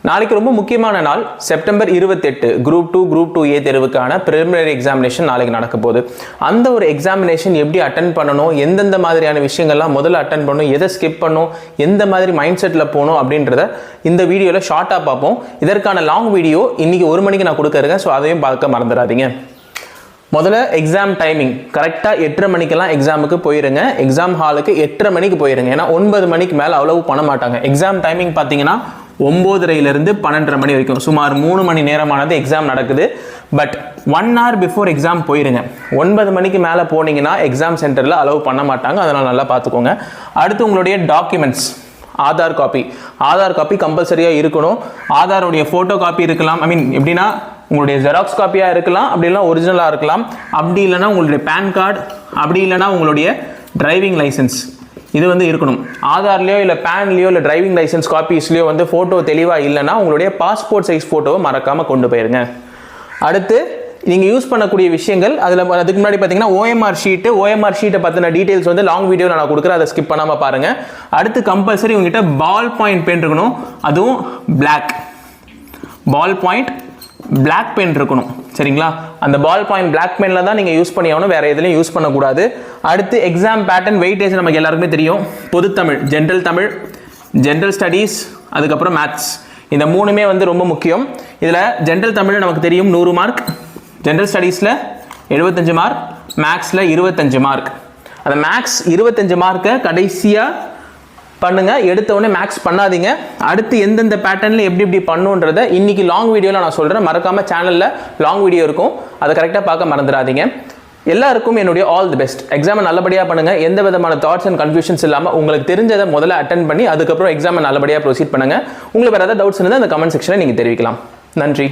நாளைக்கு ரொம்ப முக்கியமான நாள் செப்டம்பர் 28 குரூப் 2 குரூப் 2A தேர்வுக்கான preliminary எக்ஸாமினேஷன் நாளைக்கு நடக்க போகுது. அந்த ஒரு எக்ஸாமினேஷன் எப்படி அட்டென்ட் பண்ணணும், எந்தெந்த மாதிரியான விஷயங்கள்லாம் முதல்ல அட்டென்ட் பண்ணணும், எதை ஸ்கிப் பண்ணணும், எந்த மாதிரி மைண்ட் செட்டில் போகணும் அப்படின்றத இந்த வீடியோவில் ஷார்ட்டாக பார்ப்போம். இதற்கான லாங் வீடியோ இன்னைக்கு 1 மணிக்கு நான் கொடுக்க இருக்கேன். ஸோ அதையும் பார்க்க மறந்துடாதீங்க. முதல்ல எக்ஸாம் டைமிங் கரெக்டாக 8:30 மணிக்கெல்லாம் எக்ஸாமுக்கு போயிருங்க. எக்ஸாம் ஹாலுக்கு 8:30 மணிக்கு போயிருங்க. ஏன்னா 9 மணிக்கு மேலே அவ்வளவு பண்ண மாட்டாங்க. எக்ஸாம் டைமிங் பார்த்தீங்கன்னா 9:30லேருந்து 12:30 மணி வரைக்கும் சுமார் 3 மணி நேரமானது எக்ஸாம் நடக்குது. பட் 1 hour பிஃபோர் எக்ஸாம் போயிருங்க. 9 மணிக்கு மேலே போனீங்கன்னா எக்ஸாம் சென்டரில் அலோவ் பண்ண மாட்டாங்க. அதனால் நல்லா பார்த்துக்கோங்க. அடுத்து உங்களுடைய டாக்குமெண்ட்ஸ், ஆதார் காப்பி கம்பல்சரியாக இருக்கணும். ஆதாரோடைய ஃபோட்டோ காப்பி இருக்கலாம். எப்படின்னா உங்களுடைய ஜெராக்ஸ் காப்பியாக இருக்கலாம், அப்படி இல்லைனா ஒரிஜினலாக இருக்கலாம். அப்படி இல்லைனா உங்களுடைய பேன் கார்டு, அப்படி இல்லைனா உங்களுடைய டிரைவிங் லைசன்ஸ் இது இருக்கணும். ஆதார்லையோ இல்லை பேன்லையோ இல்லை டிரைவிங் லைசன்ஸ் காப்பீஸ்லையோ ஃபோட்டோ தெளிவாக இல்லைனா உங்களுடைய பாஸ்போர்ட் சைஸ் ஃபோட்டோவை மறக்காமல் கொண்டு போயிருங்க. அடுத்து நீங்கள் யூஸ் பண்ணக்கூடிய விஷயங்கள் அதுக்கு முன்னாடி பார்த்தீங்கன்னா ஓஎம்ஆர் ஷீட்டை பற்றின டீட்டெயில்ஸ் லாங் வீடியோவில் நான் கொடுக்குறேன். அதை ஸ்கிப் பண்ணாமல் பாருங்கள். அடுத்து கம்பல்சரி உங்ககிட்ட பால் பாயிண்ட் பென் இருக்கணும். அதுவும் பால் பாயிண்ட் பிளாக் பென் இருக்கணும். சரிங்களா? அந்த பால் பாயிண்ட் பிளாக் பென்ல தான் நீங்கள் யூஸ் பண்ணி ஆகணும். வேறு எதுலையும் யூஸ் பண்ணக்கூடாது. அடுத்து எக்ஸாம் பேட்டர்ன் வெயிட்டேஜ் நமக்கு எல்லாருக்குமே தெரியும். பொதுத்தமிழ், தமிழ், ஜென்ரல் ஸ்டடீஸ், அதுக்கப்புறம் மேத்ஸ். இந்த மூணுமே ரொம்ப முக்கியம். இதில் ஜென்ரல் தமிழ் நமக்கு தெரியும் 100 மார்க், ஜென்ரல் ஸ்டடீஸில் 75 மார்க், மேக்ஸில் 25 மார்க். அந்த மேக்ஸ் 25 மார்க்கை கடைசியாக பண்ணுங்க. எடுத்தவொடனே மேக்ஸ் பண்ணாதீங்க. அடுத்து எந்தெந்த பேட்டர்னில் எப்படி பண்ணுன்றதை இன்னைக்கு லாங் வீடியோவில் நான் சொல்கிறேன். மறக்காமல் சேனலில் லாங் வீடியோ இருக்கும், அதை கரெக்டாக பார்க்க மறந்துடாதீங்க. எல்லாருக்கும் என்னுடைய ஆல் தி பெஸ்ட். எக்ஸாமை நல்லபடியாக பண்ணுங்கள். எந்த விதமான தாட்ஸ் அண்ட் கன்ஃபியூஷன்ஸ் இல்லாமல் உங்களுக்கு தெரிஞ்சதை முதல்ல அட்டென்ட் பண்ணி அதுக்கப்புறம் எக்ஸாமை நல்லபடியாக ப்ரொசீட் பண்ணுங்கள். உங்களுக்கு வேறு ஏதாவது டவுட்ஸ் இருந்தால் அந்த கமெண்ட் செக்ஷனில் நீங்கள் தெரிவிக்கலாம். நன்றி.